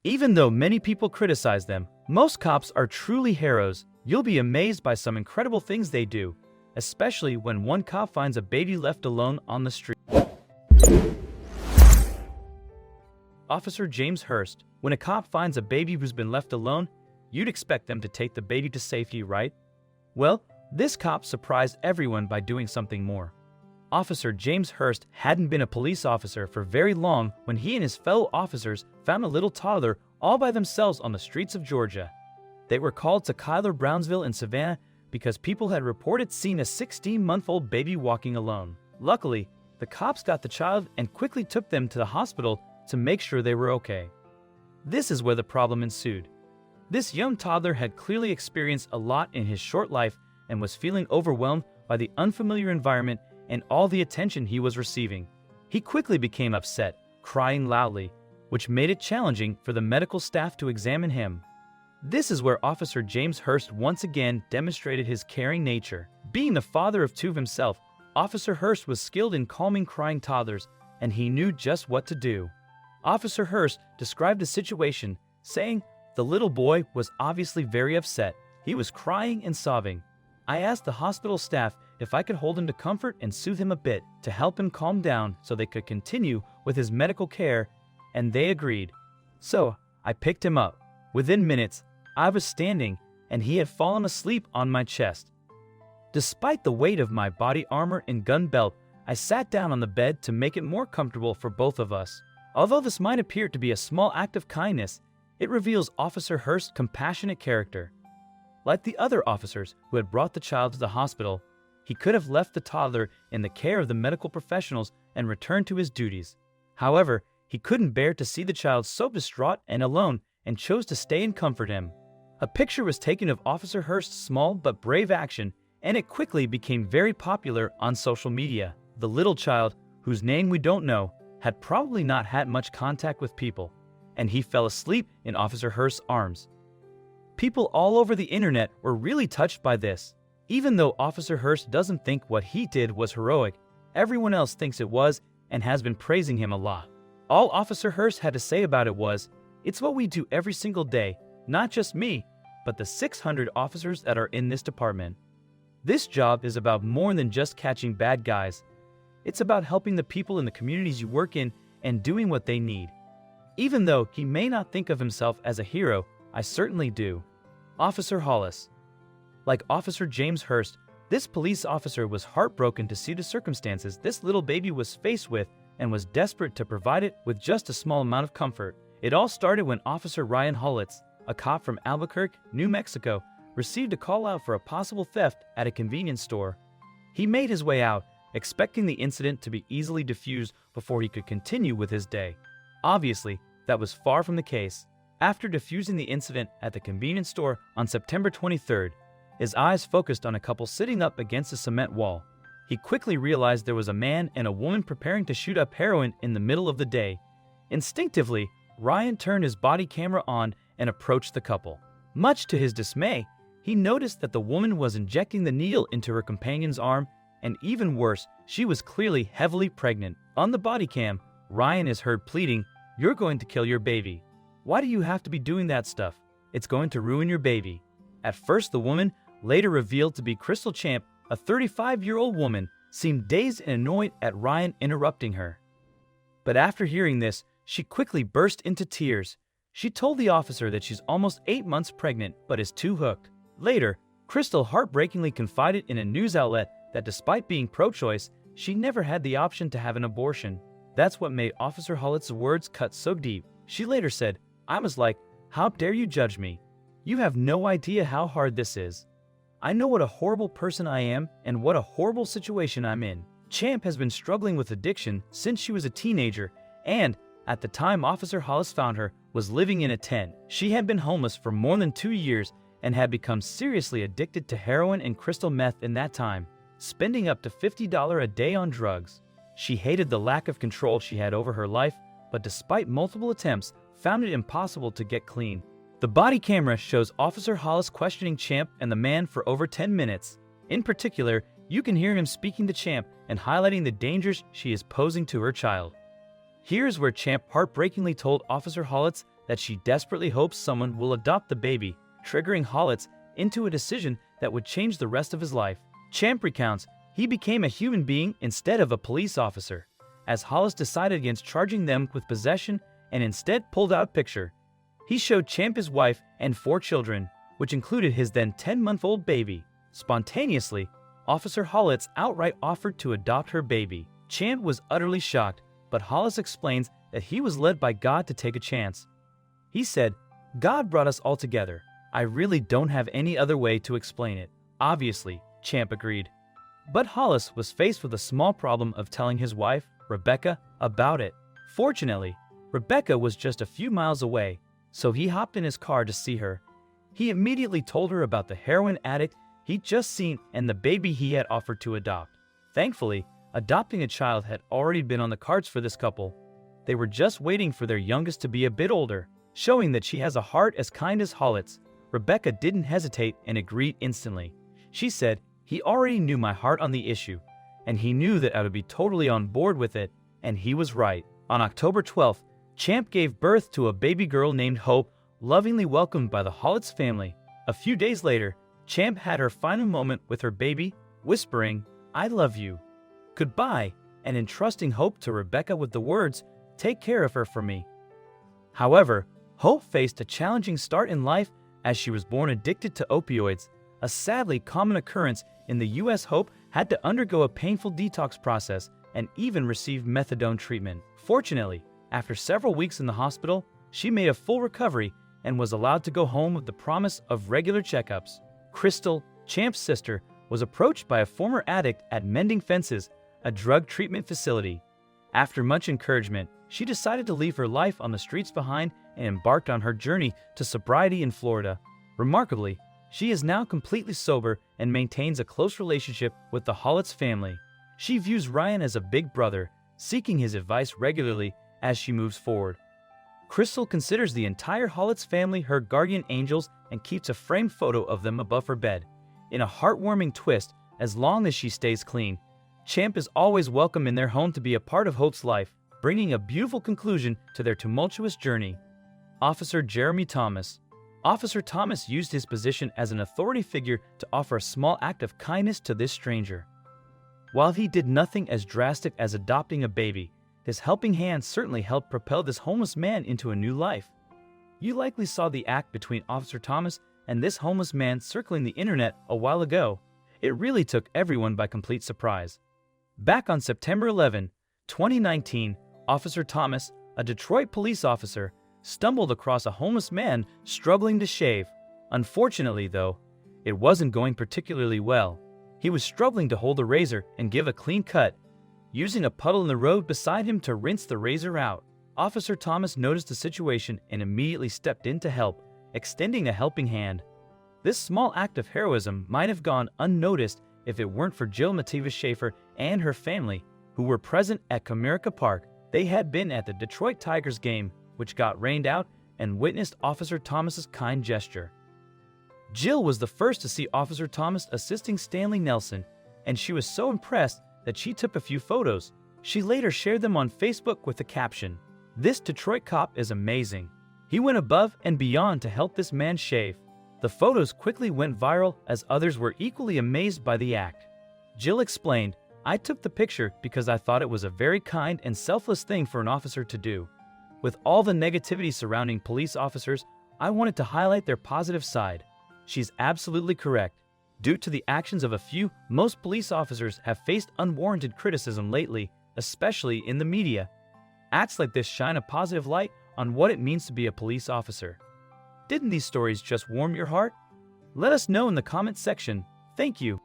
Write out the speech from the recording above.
Even though many people criticize them, most cops are truly heroes. You'll be amazed by some incredible things they do, especially when one cop finds a baby left alone on the street. Officer James Hurst. When a cop finds a baby who's been left alone, you'd expect them to take the baby to safety, right? Well, this cop surprised everyone by doing something more. Officer James Hurst hadn't been a police officer for very long when he and his fellow officers found a little toddler all by themselves on the streets of Georgia. They were called to Kyler Brownsville in Savannah because people had reported seeing a 16-month-old baby walking alone. Luckily, the cops got the child and quickly took them to the hospital to make sure they were okay. This is where the problem ensued. This young toddler had clearly experienced a lot in his short life and was feeling overwhelmed by the unfamiliar environment and all the attention he was receiving. He quickly became upset, crying loudly, which made it challenging for the medical staff to examine him. This is where Officer James Hurst once again demonstrated his caring nature. Being the father of two himself, Officer Hurst was skilled in calming crying toddlers, and he knew just what to do. Officer Hurst described the situation, saying, "The little boy was obviously very upset. He was crying and sobbing. I asked the hospital staff if I could hold him to comfort and soothe him a bit to help him calm down so they could continue with his medical care, and they agreed. So I picked him up. Within minutes, I was standing and he had fallen asleep on my chest. Despite the weight of my body armor and gun belt, I sat down on the bed to make it more comfortable for both of us. Although this might appear to be a small act of kindness, it reveals Officer Hurst's compassionate character. Like the other officers who had brought the child to the hospital, he could have left the toddler in the care of the medical professionals and returned to his duties. However, he couldn't bear to see the child so distraught and alone and chose to stay and comfort him. A picture was taken of Officer Hurst's small but brave action, and it quickly became very popular on social media. The little child, whose name we don't know, had probably not had much contact with people, and he fell asleep in Officer Hurst's arms. People all over the internet were really touched by this. Even though Officer Hurst doesn't think what he did was heroic, everyone else thinks it was and has been praising him a lot. All Officer Hurst had to say about it was, "It's what we do every single day, not just me, but the 600 officers that are in this department. This job is about more than just catching bad guys. It's about helping the people in the communities you work in and doing what they need." Even though he may not think of himself as a hero, I certainly do. Officer Hollis. Like Officer James Hurst, this police officer was heartbroken to see the circumstances this little baby was faced with and was desperate to provide it with just a small amount of comfort. It all started when Officer Ryan Hollitz, a cop from Albuquerque, New Mexico, received a call out for a possible theft at a convenience store. He made his way out, expecting the incident to be easily diffused before he could continue with his day. Obviously, that was far from the case. After diffusing the incident at the convenience store on September 23rd, his eyes focused on a couple sitting up against a cement wall. He quickly realized there was a man and a woman preparing to shoot up heroin in the middle of the day. Instinctively, Ryan turned his body camera on and approached the couple. Much to his dismay, he noticed that the woman was injecting the needle into her companion's arm, and even worse, she was clearly heavily pregnant. On the body cam, Ryan is heard pleading, "You're going to kill your baby. Why do you have to be doing that stuff? It's going to ruin your baby." At first, the woman, later revealed to be Crystal Champ, a 35-year-old woman, seemed dazed and annoyed at Ryan interrupting her. But after hearing this, she quickly burst into tears. She told the officer that she's almost 8 months pregnant but is too hooked. Later, Crystal heartbreakingly confided in a news outlet that despite being pro-choice, she never had the option to have an abortion. That's what made Officer Hollitz's words cut so deep. She later said, "I was like, how dare you judge me? You have no idea how hard this is. I know what a horrible person I am and what a horrible situation I'm in." Champ has been struggling with addiction since she was a teenager and, at the time Officer Hollis found her, was living in a tent. She had been homeless for more than 2 years and had become seriously addicted to heroin and crystal meth in that time, spending up to $50 a day on drugs. She hated the lack of control she had over her life, but despite multiple attempts, found it impossible to get clean. The body camera shows Officer Hollis questioning Champ and the man for over 10 minutes. In particular, you can hear him speaking to Champ and highlighting the dangers she is posing to her child. Here's where Champ heartbreakingly told Officer Hollis that she desperately hopes someone will adopt the baby, triggering Hollis into a decision that would change the rest of his life. Champ recounts he became a human being instead of a police officer, as Hollis decided against charging them with possession and instead pulled out a picture. He showed Champ his wife and 4 children, which included his then 10-month-old baby. Spontaneously, Officer Hollis outright offered to adopt her baby. Champ was utterly shocked, but Hollis explains that he was led by God to take a chance. He said, "God brought us all together. I really don't have any other way to explain it." Obviously, Champ agreed. But Hollis was faced with a small problem of telling his wife, Rebecca, about it. Fortunately, Rebecca was just a few miles away, so he hopped in his car to see her. He immediately told her about the heroin addict he'd just seen and the baby he had offered to adopt. Thankfully, adopting a child had already been on the cards for this couple. They were just waiting for their youngest to be a bit older. Showing that she has a heart as kind as Hollis, Rebecca didn't hesitate and agreed instantly. She said, "He already knew my heart on the issue, and he knew that I would be totally on board with it, and he was right." On October 12th, Champ gave birth to a baby girl named Hope, lovingly welcomed by the Hollis family. A few days later, Champ had her final moment with her baby, whispering, "I love you. Goodbye," and entrusting Hope to Rebecca with the words, "Take care of her for me." However, Hope faced a challenging start in life as she was born addicted to opioids, a sadly common occurrence in the U.S. Hope had to undergo a painful detox process and even receive methadone treatment. Fortunately, after several weeks in the hospital, she made a full recovery and was allowed to go home with the promise of regular checkups. Crystal, Champ's sister, was approached by a former addict at Mending Fences, a drug treatment facility. After much encouragement, she decided to leave her life on the streets behind and embarked on her journey to sobriety in Florida. Remarkably, she is now completely sober and maintains a close relationship with the Hollis family. She views Ryan as a big brother, seeking his advice regularly as she moves forward. Crystal considers the entire Hollis family her guardian angels and keeps a framed photo of them above her bed. In a heartwarming twist, as long as she stays clean, Champ is always welcome in their home to be a part of Hope's life, bringing a beautiful conclusion to their tumultuous journey. Officer Jeremy Thomas. Officer Thomas used his position as an authority figure to offer a small act of kindness to this stranger. While he did nothing as drastic as adopting a baby, his helping hand certainly helped propel this homeless man into a new life. You likely saw the act between Officer Thomas and this homeless man circling the internet a while ago. It really took everyone by complete surprise. Back on September 11, 2019, Officer Thomas, a Detroit police officer, stumbled across a homeless man struggling to shave. Unfortunately, though, it wasn't going particularly well. He was struggling to hold a razor and give a clean cut, using a puddle in the road beside him to rinse the razor out. Officer Thomas noticed the situation and immediately stepped in to help, extending a helping hand. This small act of heroism might have gone unnoticed if it weren't for Jill Mativa Schaefer and her family, who were present at Comerica Park. They had been at the Detroit Tigers game, which got rained out, and witnessed Officer Thomas's kind gesture. Jill was the first to see Officer Thomas assisting Stanley Nelson, and she was so impressed that she took a few photos. She later shared them on Facebook with the caption, "This Detroit cop is amazing. He went above and beyond to help this man shave." The photos quickly went viral as others were equally amazed by the act. Jill explained, "I took the picture because I thought it was a very kind and selfless thing for an officer to do. With all the negativity surrounding police officers, I wanted to highlight their positive side." She's absolutely correct. Due to the actions of a few, most police officers have faced unwarranted criticism lately, especially in the media. Acts like this shine a positive light on what it means to be a police officer. Didn't these stories just warm your heart? Let us know in the comments section. Thank you.